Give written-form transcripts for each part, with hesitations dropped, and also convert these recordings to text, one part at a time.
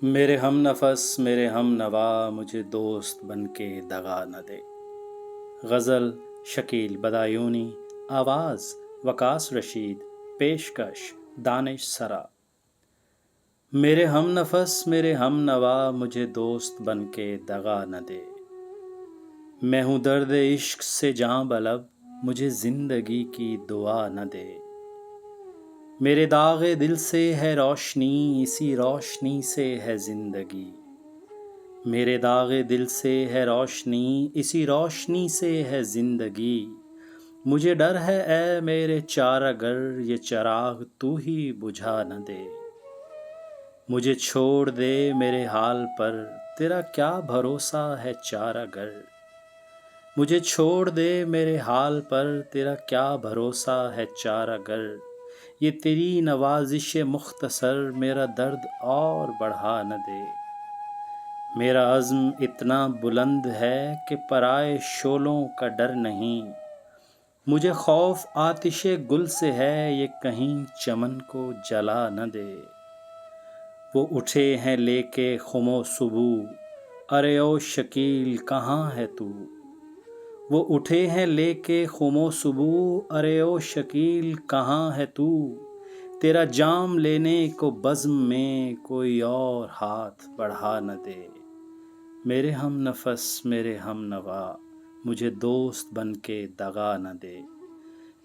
میرے ہم نفس میرے ہم نوا مجھے دوست بن کے دغا نہ دے۔ غزل شکیل بدایونی، آواز وکاس رشید، پیشکش دانش سرا۔ میرے ہم نفس میرے ہم نوا مجھے دوست بن کے دغا نہ دے۔ میں ہوں درد عشق سے جاں بلب، مجھے زندگی کی دعا نہ دے۔ میرے داغ دل سے ہے روشنی، اسی روشنی سے ہے زندگی۔ میرے داغ دل سے ہے روشنی، اسی روشنی سے ہے زندگی۔ مجھے ڈر ہے اے میرے چارہ گر، یہ چراغ تو ہی بجھا نہ دے۔ مجھے چھوڑ دے میرے حال پر، تیرا کیا بھروسہ ہے چارہ گر۔ مجھے چھوڑ دے میرے حال پر، تیرا کیا بھروسہ ہے چارہ گر۔ یہ تیری نوازش مختصر میرا درد اور بڑھا نہ دے۔ میرا عزم اتنا بلند ہے کہ پرائے شعلوں کا ڈر نہیں۔ مجھے خوف آتش گل سے ہے، یہ کہیں چمن کو جلا نہ دے۔ وہ اٹھے ہیں لے کے خم و صبوح، ارے او شکیل کہاں ہے تو۔ وہ اٹھے ہیں لے کے خم و صبوح، ارے او شکیل کہاں ہے تو۔ تیرا جام لینے کو بزم میں کوئی اور ہاتھ بڑھا نہ دے۔ میرے ہم نفس میرے ہم نوا مجھے دوست بن کے دغا نہ دے۔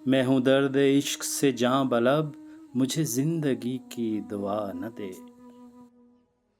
میں ہوں درد عشق سے جاں بلب، مجھے زندگی کی دعا نہ دے۔